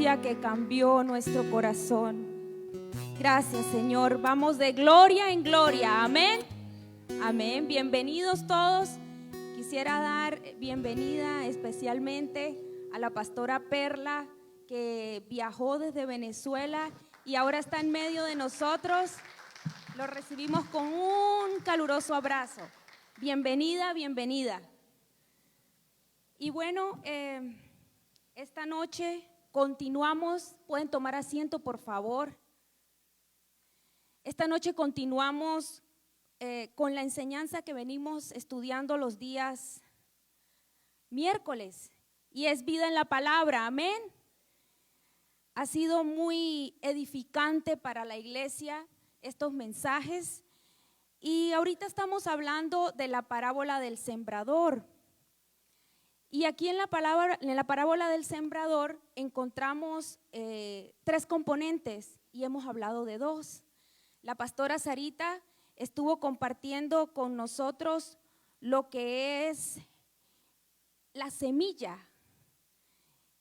día que cambió nuestro corazón. Gracias, Señor. Vamos de gloria en gloria. Amén. Amén. Bienvenidos todos. Quisiera dar bienvenida especialmente a la pastora Perla, que viajó desde Venezuela y ahora está en medio de nosotros. Lo recibimos con un caluroso abrazo. Bienvenida, bienvenida. Y bueno, esta noche continuamos. Pueden tomar asiento, por favor. Esta noche continuamos con la enseñanza que venimos estudiando los días miércoles, y es vida en la palabra. Amén. Ha sido muy edificante para la iglesia estos mensajes, y ahorita estamos hablando de la parábola del sembrador. Y aquí en la parábola del sembrador encontramos tres componentes, y hemos hablado de dos. La pastora Sarita estuvo compartiendo con nosotros lo que es la semilla.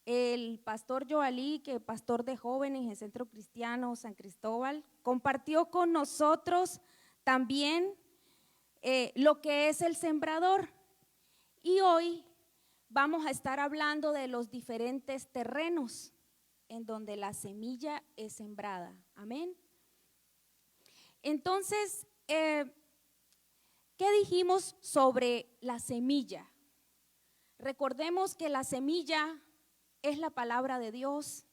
El pastor Joalí, que es pastor de jóvenes en el Centro Cristiano San Cristóbal, compartió con nosotros también lo que es el sembrador. Y hoy vamos a estar hablando de los diferentes terrenos en donde la semilla es sembrada. Amén. Entonces, ¿qué dijimos sobre la semilla? Recordemos que la semilla es la palabra de Dios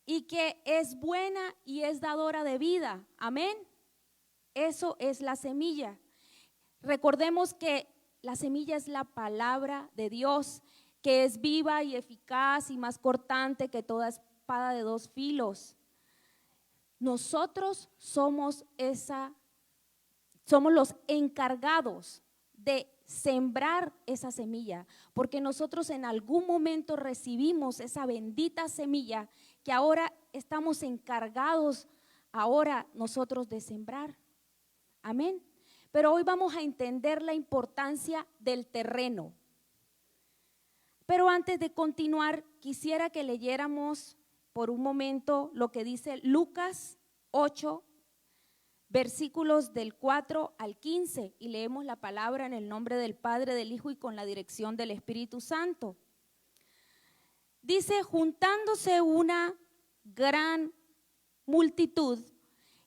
y que es buena y es dadora de vida. Amén. Eso es la semilla. Recordemos que la semilla es la palabra de Dios, que es viva y eficaz y más cortante que toda espada de dos filos. Nosotros somos los encargados de sembrar esa semilla, porque nosotros en algún momento recibimos esa bendita semilla que ahora estamos encargados ahora nosotros de sembrar. Amén. Pero hoy vamos a entender la importancia del terreno. Pero antes de continuar, quisiera que leyéramos por un momento lo que dice Lucas 8, versículos del 4 al 15, y leemos la palabra en el nombre del Padre, del Hijo y con la dirección del Espíritu Santo. Dice: juntándose una gran multitud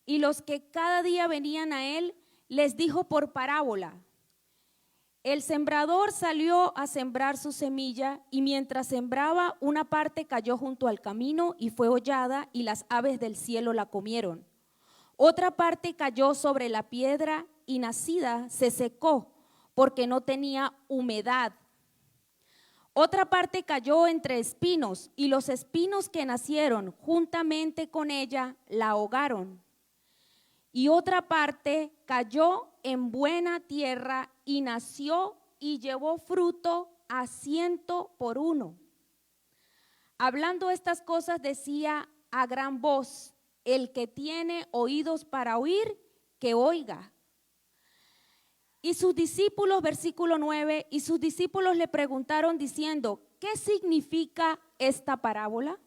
y los que cada día venían a él, les dijo por parábola: el sembrador salió a sembrar su semilla, y mientras sembraba, una parte cayó junto al camino y fue hollada, y las aves del cielo la comieron. Otra parte cayó sobre la piedra y nacida se secó porque no tenía humedad. Otra parte cayó entre espinos, y los espinos que nacieron juntamente con ella la ahogaron. Y otra parte cayó en buena tierra y nació y llevó fruto a 100 por 1. Hablando estas cosas decía a gran voz: el que tiene oídos para oír, que oiga. Y sus discípulos, versículo 9, y sus discípulos le preguntaron diciendo: ¿qué significa esta parábola?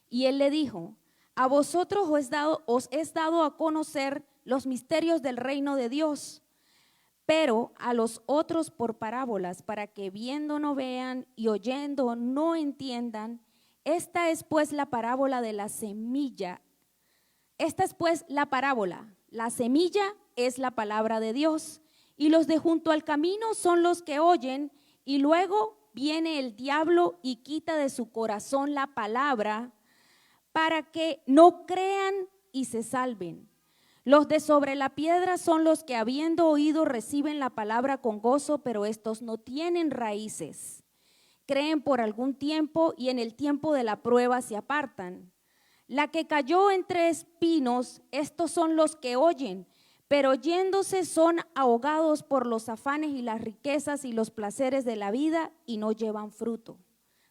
Y él le dijo: a vosotros os es dado a conocer los misterios del reino de Dios, pero a los otros por parábolas, para que viendo no vean y oyendo no entiendan. Esta es pues la parábola de la semilla. Esta es pues la parábola. La semilla es la palabra de Dios, y los de junto al camino son los que oyen, y luego viene el diablo y quita de su corazón la palabra, para que no crean y se salven. Los de sobre la piedra son los que, habiendo oído, reciben la palabra con gozo, pero estos no tienen raíces. Creen por algún tiempo y en el tiempo de la prueba se apartan. La que cayó entre espinos, estos son los que oyen, pero yéndose son ahogados por los afanes y las riquezas y los placeres de la vida, y no llevan fruto.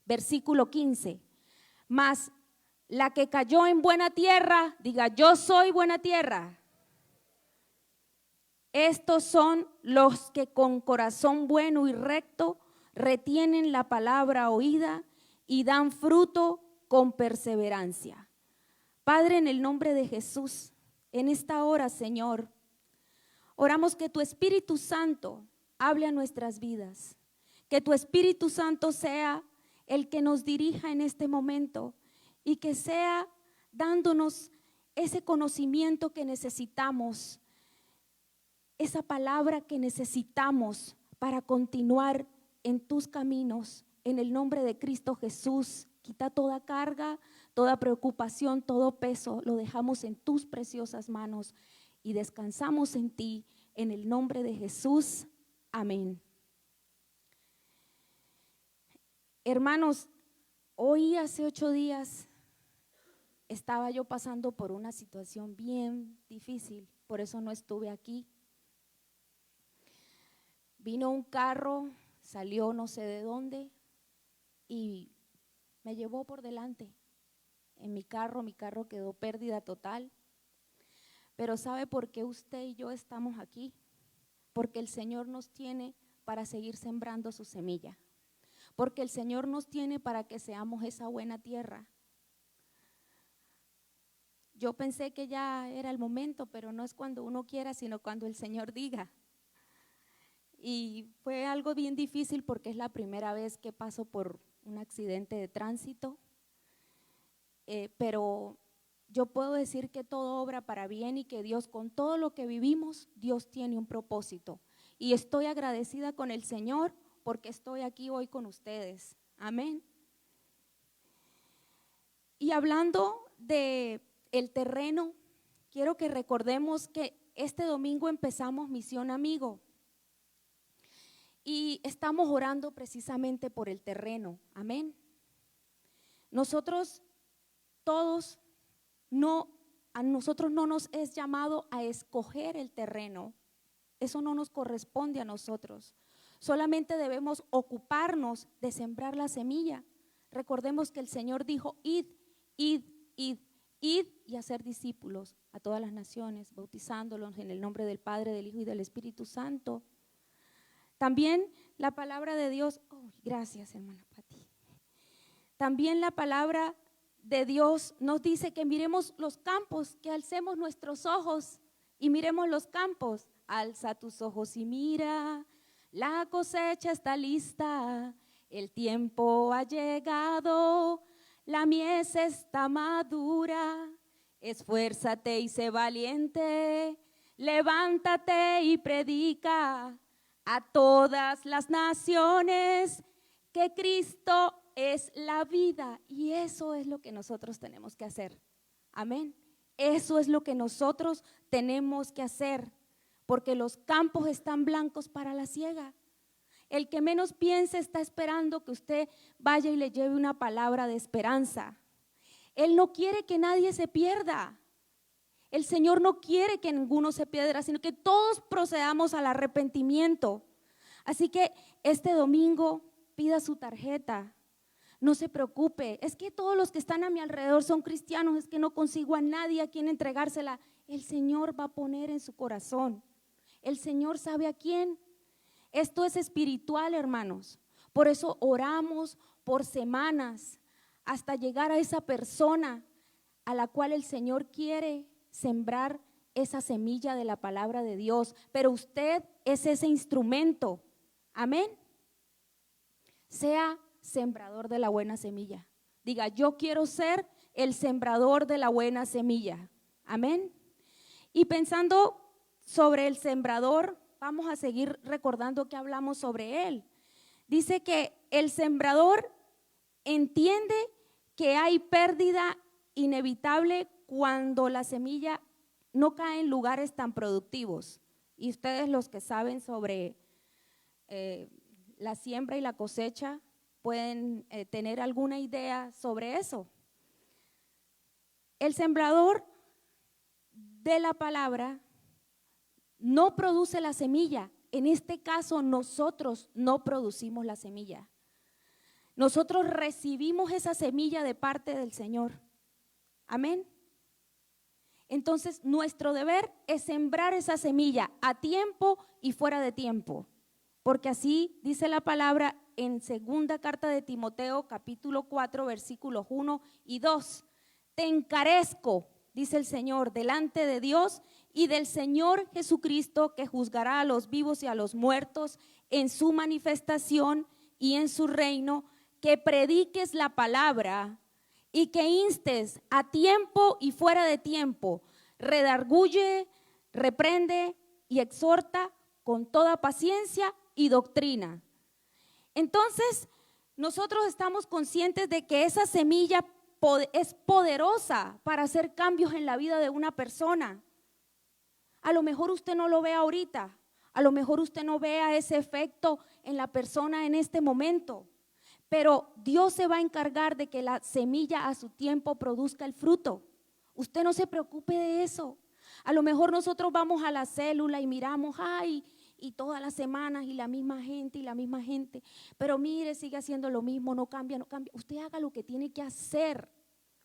Versículo 15. Mas la que cayó en buena tierra, diga: yo soy buena tierra. Estos son los que con corazón bueno y recto retienen la palabra oída y dan fruto con perseverancia. Padre, en el nombre de Jesús, en esta hora, Señor, oramos que tu Espíritu Santo hable a nuestras vidas, que tu Espíritu Santo sea el que nos dirija en este momento y que sea dándonos ese conocimiento que necesitamos, esa palabra que necesitamos para continuar en tus caminos. En el nombre de Cristo Jesús, quita toda carga, toda preocupación, todo peso, lo dejamos en tus preciosas manos y descansamos en ti, en el nombre de Jesús. Amén. Hermanos, hoy hace 8 días estaba yo pasando por una situación bien difícil, por eso no estuve aquí. Vino un carro, salió no sé de dónde y me llevó por delante. En mi carro quedó pérdida total. Pero ¿sabe por qué usted y yo estamos aquí? Porque el Señor nos tiene para seguir sembrando su semilla. Porque el Señor nos tiene para que seamos esa buena tierra. Yo pensé que ya era el momento, pero no es cuando uno quiera, sino cuando el Señor diga. Y fue algo bien difícil porque es la primera vez que paso por un accidente de tránsito, pero yo puedo decir que todo obra para bien y que Dios, con todo lo que vivimos, Dios tiene un propósito. Y estoy agradecida con el Señor porque estoy aquí hoy con ustedes. Amén. Y hablando de el terreno, quiero que recordemos que este domingo empezamos Misión Amigo. Y estamos orando precisamente por el terreno, amén. Nosotros todos, a nosotros no nos es llamado a escoger el terreno, eso no nos corresponde a nosotros. Solamente debemos ocuparnos de sembrar la semilla. Recordemos que el Señor dijo, id y hacer discípulos a todas las naciones, bautizándolos en el nombre del Padre, del Hijo y del Espíritu Santo. También la palabra de Dios, gracias hermana Pati. También la palabra de Dios nos dice que miremos los campos, que alcemos nuestros ojos y miremos los campos. Alza tus ojos y mira, la cosecha está lista, el tiempo ha llegado, la mies está madura, esfuérzate y sé valiente, levántate y predica a todas las naciones que Cristo es la vida. Y eso es lo que nosotros tenemos que hacer. Amén. Eso es lo que nosotros tenemos que hacer, porque los campos están blancos para la siega. El que menos piense está esperando que usted vaya y le lleve una palabra de esperanza. Él no quiere que nadie se pierda. El Señor no quiere que ninguno se pierda, sino que todos procedamos al arrepentimiento. Así que este domingo pida su tarjeta, no se preocupe. Es que todos los que están a mi alrededor son cristianos, es que no consigo a nadie a quien entregársela. El Señor va a poner en su corazón. El Señor sabe a quién. Esto es espiritual, hermanos. Por eso oramos por semanas hasta llegar a esa persona a la cual el Señor quiere sembrar esa semilla de la palabra de Dios, pero usted es ese instrumento. Amén. Sea sembrador de la buena semilla. Diga, yo quiero ser el sembrador de la buena semilla. Amén. Y pensando sobre el sembrador, vamos a seguir recordando que hablamos sobre él. Dice que el sembrador entiende que hay pérdida inevitable cuando la semilla no cae en lugares tan productivos. Y ustedes, los que saben sobre la siembra y la cosecha, pueden tener alguna idea sobre eso. El sembrador de la palabra no produce la semilla. En este caso, nosotros no producimos la semilla. Nosotros recibimos esa semilla de parte del Señor. Amén. Entonces, nuestro deber es sembrar esa semilla a tiempo y fuera de tiempo, porque así dice la palabra en segunda carta de Timoteo, capítulo 4, versículos 1 y 2. Te encarezco, dice el Señor, delante de Dios y del Señor Jesucristo, que juzgará a los vivos y a los muertos en su manifestación y en su reino, que prediques la palabra y que instes a tiempo y fuera de tiempo, redarguye, reprende y exhorta con toda paciencia y doctrina. Entonces, nosotros estamos conscientes de que esa semilla es poderosa para hacer cambios en la vida de una persona. A lo mejor usted no lo ve ahorita, a lo mejor usted no vea ese efecto en la persona en este momento, pero Dios se va a encargar de que la semilla a su tiempo produzca el fruto. Usted no se preocupe de eso. A lo mejor nosotros vamos a la célula y miramos, ay, y todas las semanas y la misma gente, pero mire, sigue haciendo lo mismo, no cambia. Usted haga lo que tiene que hacer.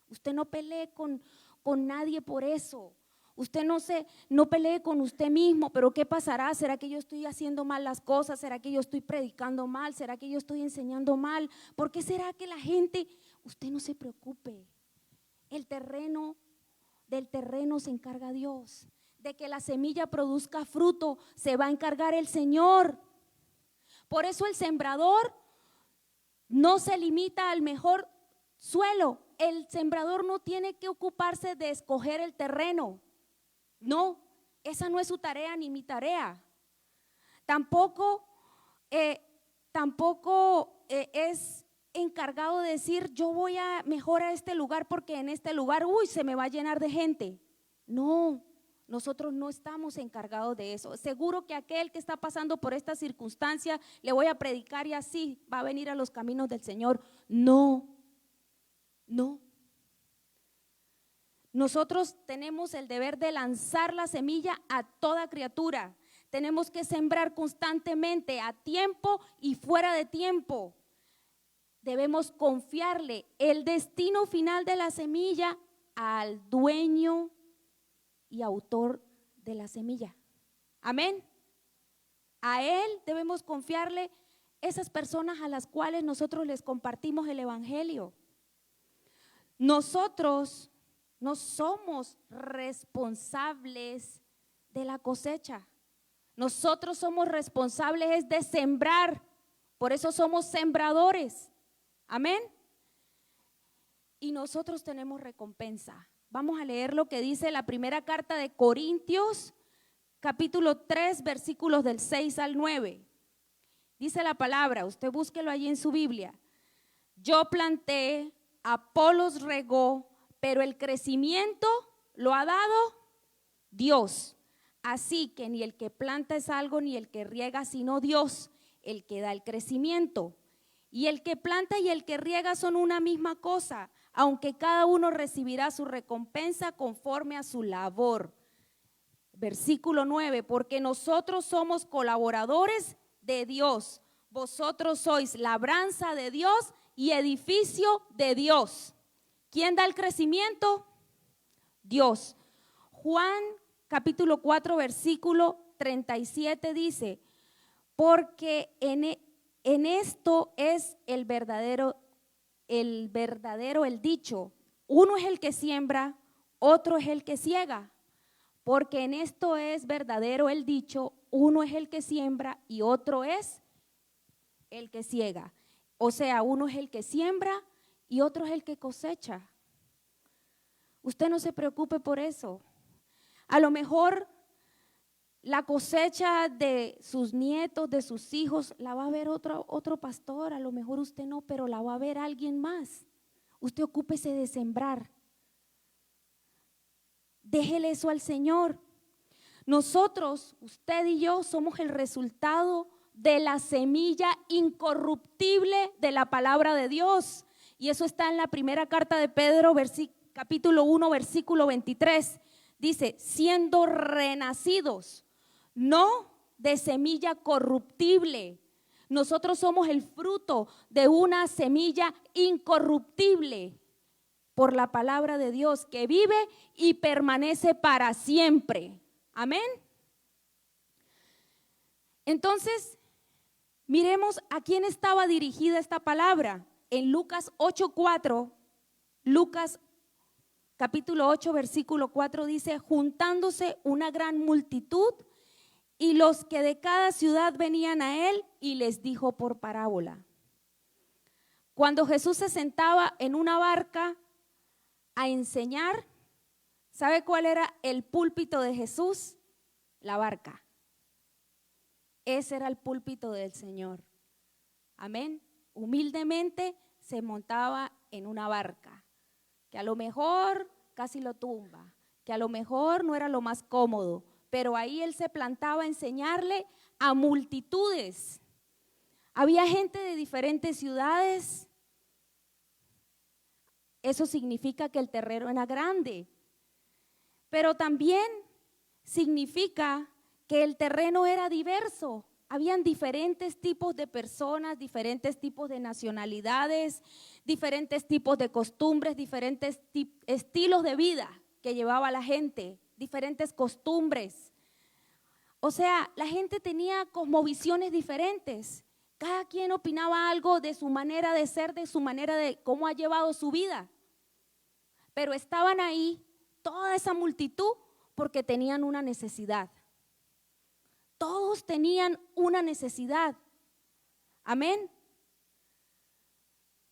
Usted no pelee con nadie por eso. Usted no pelee con usted mismo, pero ¿qué pasará? ¿Será que yo estoy haciendo mal las cosas? ¿Será que yo estoy predicando mal? ¿Será que yo estoy enseñando mal? ¿Por qué será que la gente? Usted no se preocupe. Del terreno se encarga Dios. De que la semilla produzca fruto se va a encargar el Señor. Por eso el sembrador no se limita al mejor suelo. El sembrador no tiene que ocuparse de escoger el terreno. No, esa no es su tarea ni mi tarea. Tampoco es encargado de decir yo voy a mejorar este lugar porque en este lugar, se me va a llenar de gente. No, nosotros no estamos encargados de eso. Seguro que aquel que está pasando por esta circunstancia le voy a predicar y así va a venir a los caminos del Señor. No. Nosotros tenemos el deber de lanzar la semilla a toda criatura. Tenemos que sembrar constantemente, a tiempo y fuera de tiempo. Debemos confiarle el destino final de la semilla al dueño y autor de la semilla. Amén. A Él debemos confiarle esas personas a las cuales nosotros les compartimos el evangelio. Nosotros no somos responsables de la cosecha. Nosotros somos responsables de sembrar. Por eso somos sembradores. Amén. Y nosotros tenemos recompensa. Vamos a leer lo que dice la primera carta de Corintios, capítulo 3, versículos del 6 al 9. Dice la palabra, usted búsquelo allí en su Biblia. Yo planté, Apolos regó, pero el crecimiento lo ha dado Dios. Así que ni el que planta es algo, ni el que riega, sino Dios, el que da el crecimiento. Y el que planta y el que riega son una misma cosa, aunque cada uno recibirá su recompensa conforme a su labor. Versículo 9, porque nosotros somos colaboradores de Dios. Vosotros sois labranza de Dios y edificio de Dios. ¿Quién da el crecimiento? Dios. Juan capítulo 4 versículo 37 dice, porque en esto es el verdadero el dicho, uno es el que siembra, otro es el que ciega, porque en esto es verdadero el dicho, uno es el que siembra y otro es el que ciega. O sea, uno es el que siembra y otro es el que cosecha. Usted no se preocupe por eso. A lo mejor la cosecha de sus nietos, de sus hijos, la va a ver otro pastor, a lo mejor usted no, pero la va a ver alguien más. Usted ocúpese de sembrar. Déjele eso al Señor. Nosotros, usted y yo, somos el resultado de la semilla incorruptible de la palabra de Dios. Y eso está en la primera carta de Pedro, capítulo 1, versículo 23. Dice, siendo renacidos, no de semilla corruptible. Nosotros somos el fruto de una semilla incorruptible por la palabra de Dios que vive y permanece para siempre. Amén. Entonces, Miremos a quién estaba dirigida esta palabra. En Lucas 8:4, Lucas capítulo 8, versículo 4 dice: juntándose una gran multitud y los que de cada ciudad venían a él, y les dijo por parábola. Cuando Jesús se sentaba en una barca a enseñar, ¿sabe cuál era el púlpito de Jesús? La barca. Ese era el púlpito del Señor. Amén. Humildemente se montaba en una barca, que a lo mejor casi lo tumba, que a lo mejor no era lo más cómodo, pero ahí él se plantaba a enseñarle a multitudes. Había gente de diferentes ciudades. Eso significa que el terreno era grande, pero también significa que el terreno era diverso. Habían diferentes tipos de personas, diferentes tipos de nacionalidades, diferentes tipos de costumbres, diferentes estilos de vida que llevaba la gente, diferentes costumbres. O sea, la gente tenía cosmovisiones diferentes. Cada quien opinaba algo de su manera de ser, de su manera de cómo ha llevado su vida. Pero estaban ahí toda esa multitud porque tenían una necesidad. Todos tenían una necesidad. Amén.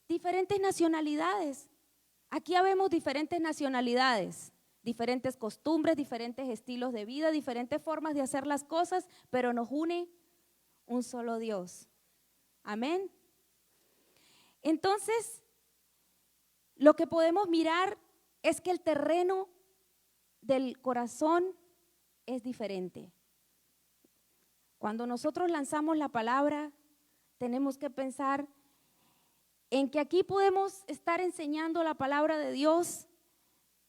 Diferentes nacionalidades. Aquí habemos diferentes nacionalidades, diferentes costumbres, diferentes estilos de vida, diferentes formas de hacer las cosas, pero nos une un solo Dios. Amén. Entonces, lo que podemos mirar es que el terreno del corazón es diferente. Cuando nosotros lanzamos la palabra, tenemos que pensar en que aquí podemos estar enseñando la palabra de Dios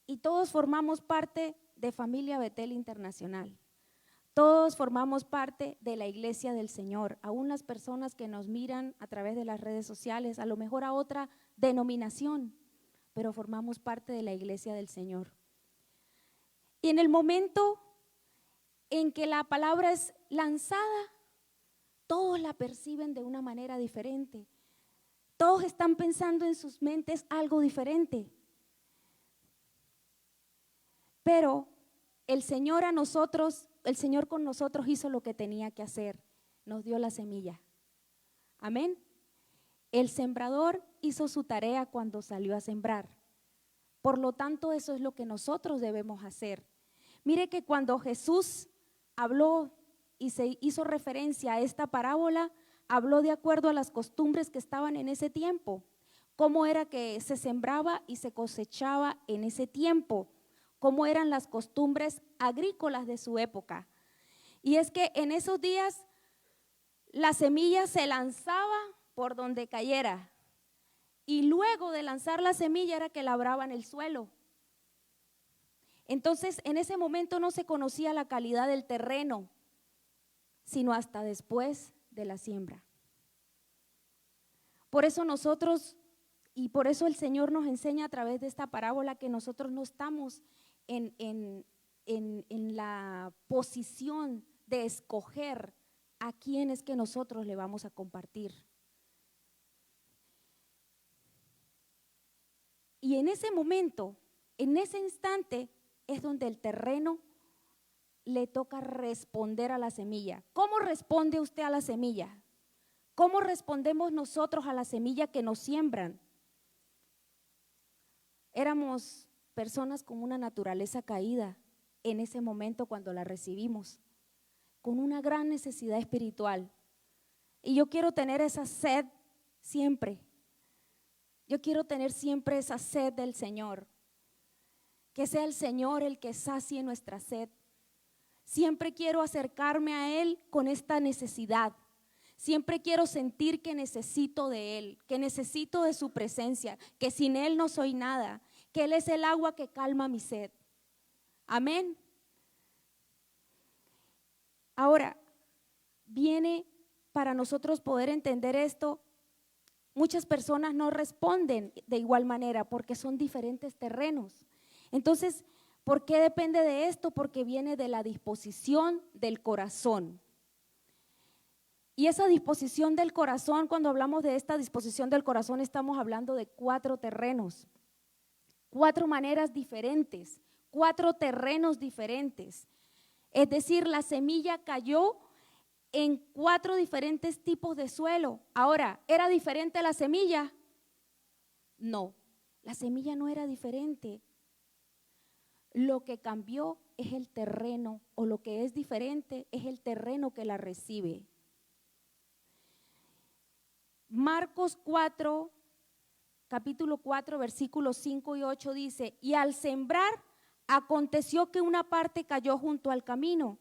y todos formamos parte de Familia Betel Internacional. Todos formamos parte de la iglesia del Señor, aún las personas que nos miran a través de las redes sociales, a lo mejor a otra denominación, pero formamos parte de la iglesia del Señor. Y en el momento en que la palabra es lanzada, todos la perciben de una manera diferente. Todos están pensando en sus mentes algo diferente. Pero el Señor con nosotros hizo lo que tenía que hacer. Nos dio la semilla. Amén. El sembrador hizo su tarea cuando salió a sembrar. Por lo tanto, eso es lo que nosotros debemos hacer. Mire que cuando Jesús habló y se hizo referencia a esta parábola, habló de acuerdo a las costumbres que estaban en ese tiempo, cómo era que se sembraba y se cosechaba en ese tiempo, cómo eran las costumbres agrícolas de su época. Y es que en esos días la semilla se lanzaba por donde cayera y luego de lanzar la semilla era que labraban el suelo. Entonces, en ese momento no se conocía la calidad del terreno, sino hasta después de la siembra. Por eso nosotros, y por eso el Señor nos enseña a través de esta parábola que nosotros no estamos en la posición de escoger a quién es que nosotros le vamos a compartir. Y en ese momento, en ese instante, es donde el terreno le toca responder a la semilla. ¿Cómo responde usted a la semilla? ¿Cómo respondemos nosotros a la semilla que nos siembran? Éramos personas con una naturaleza caída en ese momento cuando la recibimos, con una gran necesidad espiritual. Y yo quiero tener esa sed siempre. Yo quiero tener siempre esa sed del Señor. Que sea el Señor el que sacie nuestra sed. Siempre quiero acercarme a Él con esta necesidad. Siempre quiero sentir que necesito de Él, que necesito de su presencia, que sin Él no soy nada, que Él es el agua que calma mi sed. Amén. Ahora, viene para nosotros poder entender esto. Muchas personas no responden de igual manera porque son diferentes terrenos. Entonces, ¿por qué depende de esto? Porque viene de la disposición del corazón. Y esa disposición del corazón, cuando hablamos de esta disposición del corazón, estamos hablando de 4 terrenos, 4 maneras diferentes, 4 terrenos diferentes. Es decir, la semilla cayó en 4 diferentes tipos de suelo. Ahora, ¿era diferente la semilla? No, la semilla no era diferente. Lo que cambió es el terreno, o lo que es diferente es el terreno que la recibe. Marcos 4, capítulo 4, versículos 5 y 8 dice: y al sembrar, aconteció que una parte cayó junto al camino.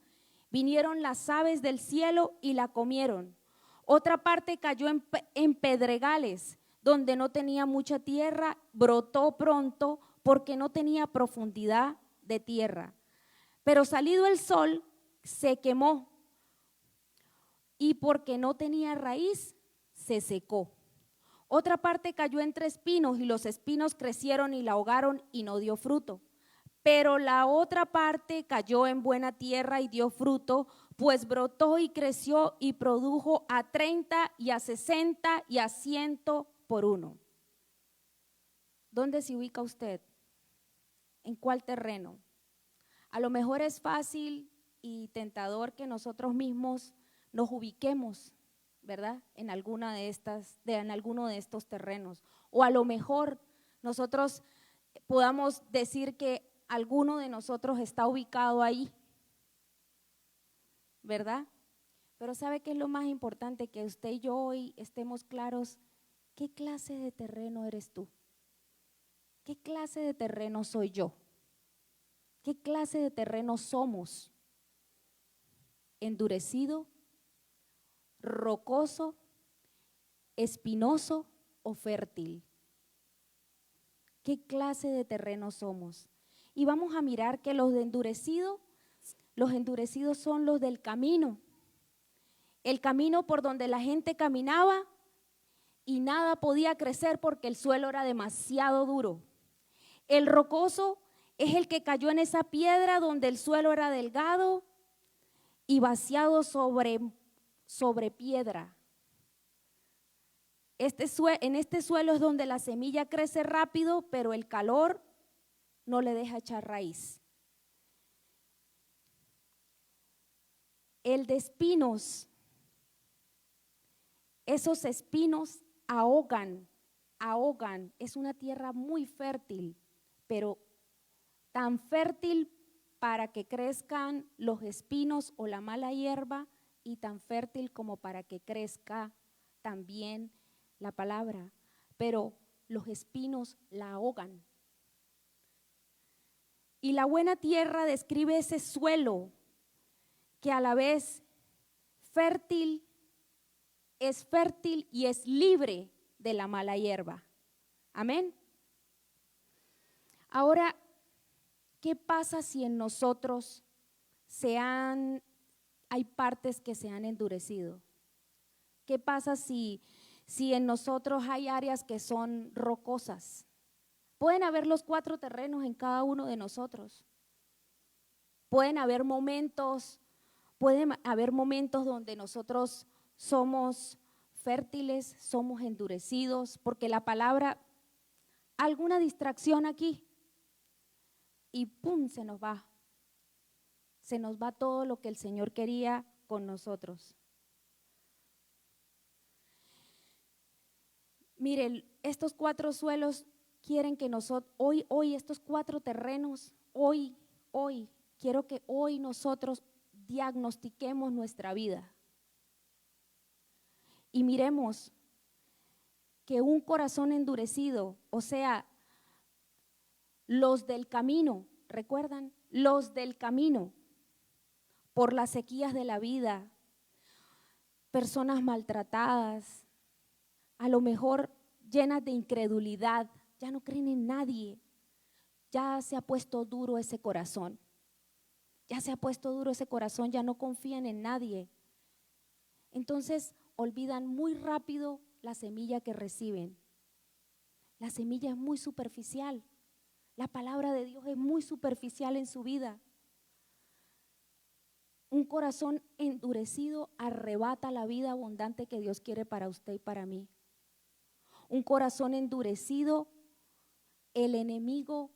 Vinieron las aves del cielo y la comieron. Otra parte cayó en pedregales, donde no tenía mucha tierra, brotó pronto porque no tenía profundidad de tierra. Pero salido el sol, se quemó, y porque no tenía raíz, se secó. Otra parte cayó entre espinos, y los espinos crecieron y la ahogaron y no dio fruto. Pero la otra parte cayó en buena tierra y dio fruto, pues brotó y creció y produjo a 30 y a 60 y a 100 por uno. ¿Dónde se ubica usted? ¿En cuál terreno? A lo mejor es fácil y tentador que nosotros mismos nos ubiquemos, ¿verdad? En alguno de estos terrenos. O a lo mejor nosotros podamos decir que alguno de nosotros está ubicado ahí, ¿verdad? Pero ¿sabe qué es lo más importante? Que usted y yo hoy estemos claros. ¿Qué clase de terreno eres tú? ¿Qué clase de terreno soy yo? ¿Qué clase de terreno somos? ¿Endurecido, rocoso, espinoso o fértil? ¿Qué clase de terreno somos? Y vamos a mirar que los endurecidos son los del camino. El camino por donde la gente caminaba y nada podía crecer porque el suelo era demasiado duro. El rocoso es el que cayó en esa piedra donde el suelo era delgado y vaciado sobre piedra. En este suelo es donde la semilla crece rápido, pero el calor no le deja echar raíz. El de espinos, esos espinos ahogan, es una tierra muy fértil, pero tan fértil para que crezcan los espinos o la mala hierba, y tan fértil como para que crezca también la palabra, pero los espinos la ahogan. Y la buena tierra describe ese suelo que a la vez es fértil y es libre de la mala hierba. Amén. Ahora, ¿qué pasa si en nosotros hay partes que se han endurecido? ¿Qué pasa si en nosotros hay áreas que son rocosas? Pueden haber los 4 terrenos en cada uno de nosotros. Pueden haber momentos donde nosotros somos fértiles, somos endurecidos, porque la palabra, alguna distracción aquí y ¡pum! Se nos va todo lo que el Señor quería con nosotros. Miren, estos 4 suelos quieren que nosotros, hoy estos 4 terrenos, hoy, quiero que hoy nosotros diagnostiquemos nuestra vida y miremos que un corazón endurecido, o sea, los del camino, ¿recuerdan? Los del camino, por las sequías de la vida, personas maltratadas, a lo mejor llenas de incredulidad, ya no creen en nadie, ya se ha puesto duro ese corazón, ya no confían en nadie. Entonces olvidan muy rápido la semilla que reciben. La semilla es muy superficial, la palabra de Dios es muy superficial en su vida. Un corazón endurecido arrebata la vida abundante que Dios quiere para usted y para mí. Un corazón endurecido, el enemigo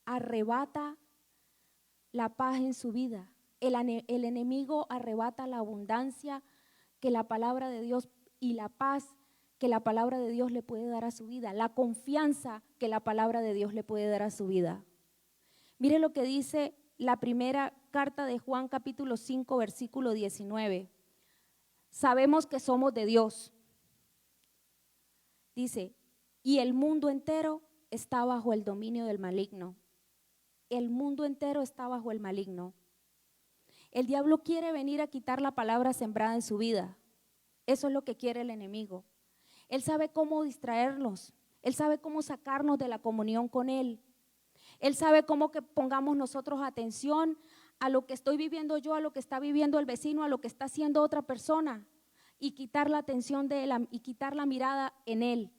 arrebata la paz en su vida. El enemigo arrebata la abundancia que la palabra de Dios y la paz que la palabra de Dios le puede dar a su vida, la confianza que la palabra de Dios le puede dar a su vida. Mire lo que dice la primera carta de Juan, capítulo 5, versículo 19. Sabemos que somos de Dios. Dice, y el mundo entero está bajo el dominio del maligno. El mundo entero está bajo el maligno. El diablo quiere venir a quitar la palabra sembrada en su vida. Eso es lo que quiere el enemigo. Él sabe cómo distraernos. Él sabe cómo sacarnos de la comunión con Él. Él sabe cómo que pongamos nosotros atención a lo que estoy viviendo yo, a lo que está viviendo el vecino, a lo que está haciendo otra persona y quitar la atención de Él y quitar la mirada en Él,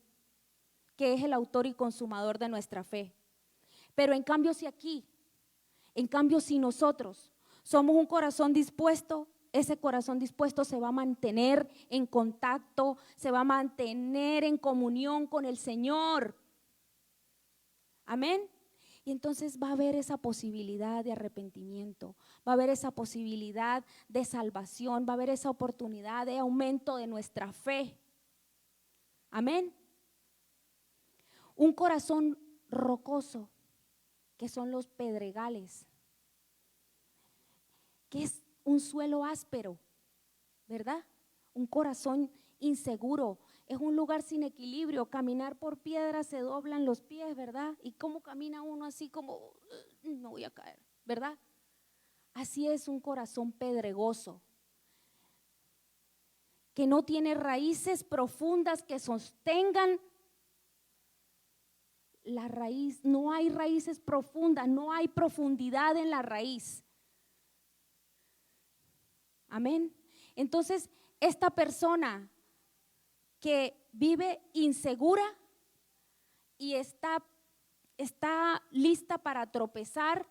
que es el autor y consumador de nuestra fe. Pero en cambio si nosotros somos un corazón dispuesto, ese corazón dispuesto se va a mantener en contacto, se va a mantener en comunión con el Señor. Amén. Y entonces va a haber esa posibilidad de arrepentimiento, va a haber esa posibilidad de salvación, va a haber esa oportunidad de aumento de nuestra fe. Amén. Un corazón rocoso, que son los pedregales, que es un suelo áspero, ¿verdad? Un corazón inseguro, es un lugar sin equilibrio. Caminar por piedras se doblan los pies, ¿verdad? Y cómo camina uno así como, me voy a caer, ¿verdad? Así es un corazón pedregoso, que no tiene raíces profundas que sostengan la raíz. No hay raíces profundas, no hay profundidad en la raíz. Amén. Entonces, esta persona que vive insegura y está lista para tropezar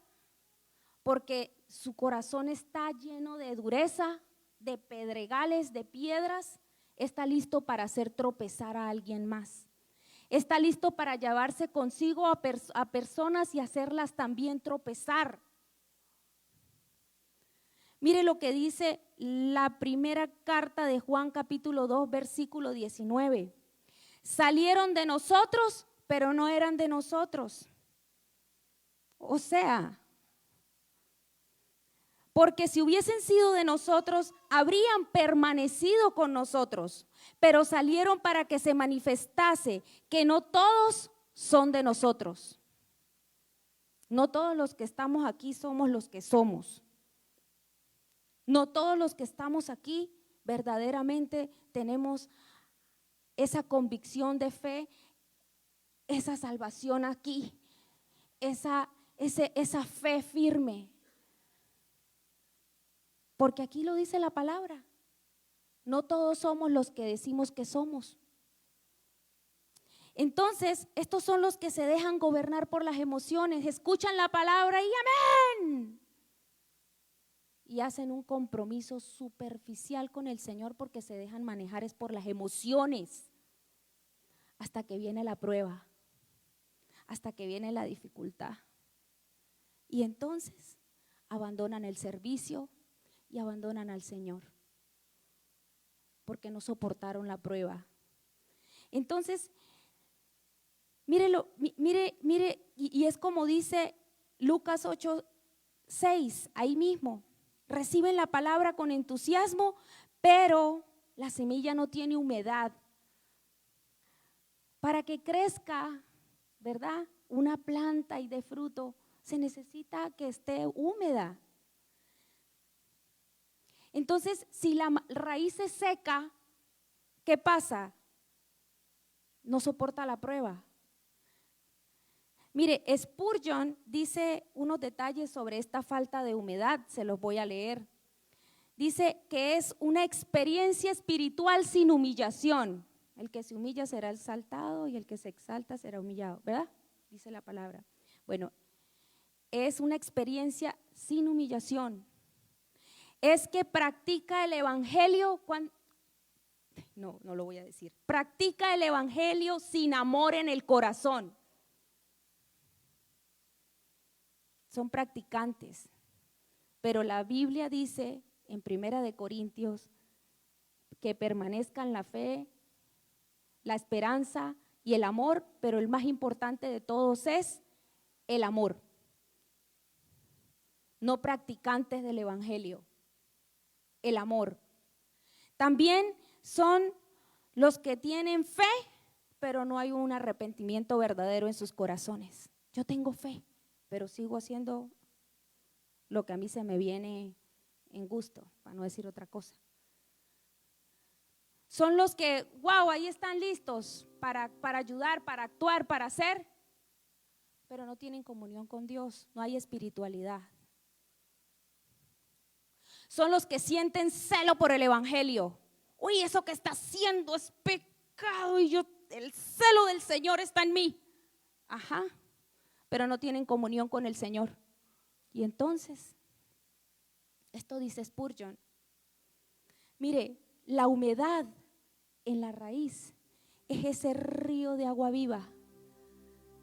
porque su corazón está lleno de dureza, de pedregales, de piedras, está listo para hacer tropezar a alguien más. Está listo para llevarse consigo a personas y hacerlas también tropezar. Mire lo que dice la primera carta de Juan, capítulo 2, versículo 19. Salieron de nosotros, pero no eran de nosotros. O sea, porque si hubiesen sido de nosotros, habrían permanecido con nosotros, pero salieron para que se manifestase que no todos son de nosotros. No todos los que estamos aquí somos los que somos. No todos los que estamos aquí verdaderamente tenemos esa convicción de fe, esa salvación aquí, esa fe firme. Porque aquí lo dice la palabra. No todos somos los que decimos que somos. Entonces, estos son los que se dejan gobernar por las emociones, escuchan la palabra y amén. Y hacen un compromiso superficial con el Señor porque se dejan manejar es por las emociones. Hasta que viene la prueba, hasta que viene la dificultad. Y entonces abandonan el servicio y abandonan al Señor porque no soportaron la prueba. Entonces, mírelo, mire, y es como dice Lucas 8:6, ahí mismo. Reciben la palabra con entusiasmo, pero la semilla no tiene humedad. Para que crezca, ¿verdad?, una planta y dé fruto, se necesita que esté húmeda. Entonces, si la raíz es seca, ¿qué pasa? No soporta la prueba. Mire, Spurgeon dice unos detalles sobre esta falta de humedad, se los voy a leer. Dice que es una experiencia espiritual sin humillación. El que se humilla será exaltado y el que se exalta será humillado, ¿verdad? Dice la palabra. Bueno, es una experiencia sin humillación. es que practica el evangelio no lo voy a decir. Practica el evangelio sin amor en el corazón. Son practicantes, pero la Biblia dice en 1 Corintios que permanezcan la fe, la esperanza y el amor, pero el más importante de todos es el amor. No practicantes del evangelio, el amor. También son los que tienen fe, pero no hay un arrepentimiento verdadero en sus corazones. Yo tengo fe, pero sigo haciendo lo que a mí se me viene en gusto, para no decir otra cosa. Son los que, wow, ahí están listos para ayudar, para actuar, para hacer, pero no tienen comunión con Dios, no hay espiritualidad. Son los que sienten celo por el evangelio. Uy, eso que está haciendo es pecado y el celo del Señor está en mí. Ajá, pero no tienen comunión con el Señor. Y entonces, esto dice Spurgeon, mire, la humedad en la raíz es ese río de agua viva.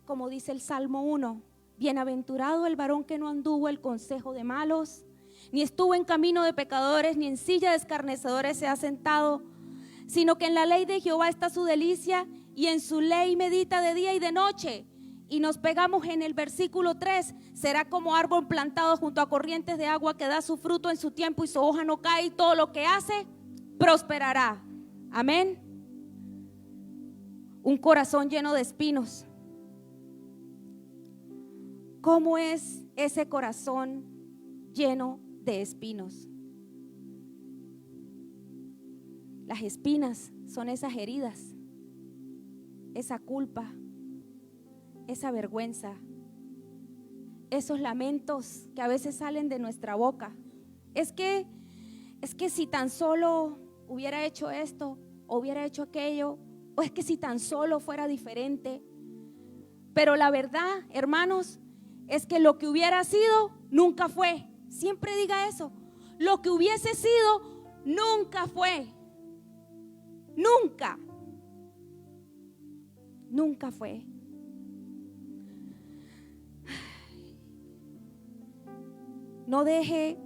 Como dice el Salmo 1, bienaventurado el varón que no anduvo el consejo de malos, ni estuvo en camino de pecadores, ni en silla de escarnecedores se ha sentado, sino que en la ley de Jehová está su delicia, y en su ley medita de día y de noche. Y nos pegamos en el versículo 3, será como árbol plantado junto a corrientes de agua que da su fruto en su tiempo y su hoja no cae, y todo lo que hace prosperará. Amén. Un corazón lleno de espinos. ¿Cómo es ese corazón lleno de espinos? Las espinas son esas heridas, esa culpa, esa vergüenza, esos lamentos que a veces salen de nuestra boca. Es que si tan solo hubiera hecho esto, o hubiera hecho aquello, o es que si tan solo fuera diferente. Pero la verdad, hermanos, es que lo que hubiera sido, nunca fue. Siempre diga eso. Lo que hubiese sido, nunca fue. Nunca. Nunca fue. No deje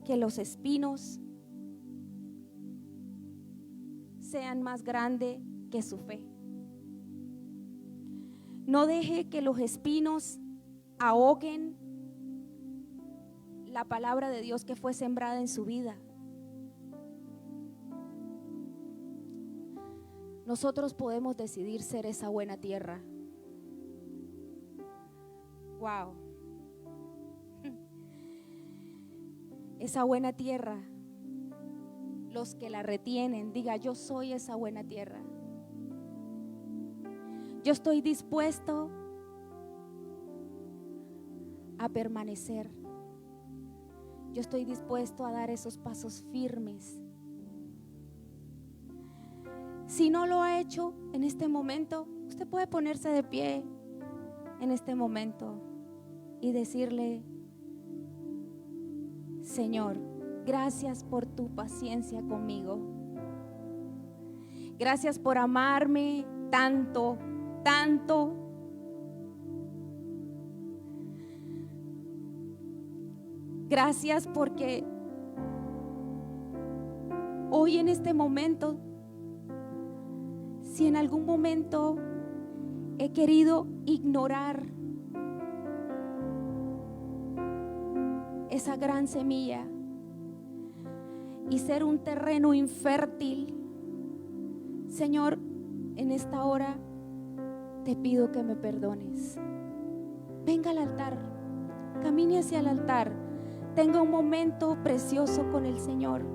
que los espinos sean más grandes que su fe. No deje que los espinos ahoguen la palabra de Dios que fue sembrada en su vida. Nosotros podemos decidir ser esa buena tierra. Wow. Esa buena tierra, los que la retienen, diga: yo soy esa buena tierra. Yo estoy dispuesto a permanecer. Yo estoy dispuesto a dar esos pasos firmes. Si no lo ha hecho en este momento, usted puede ponerse de pie en este momento y decirle: Señor, gracias por tu paciencia conmigo. Gracias por amarme tanto, tanto. Gracias porque hoy en este momento, si en algún momento he querido ignorar esa gran semilla y ser un terreno infértil, Señor, en esta hora te pido que me perdones. Venga al altar, camine hacia el altar, tenga un momento precioso con el Señor.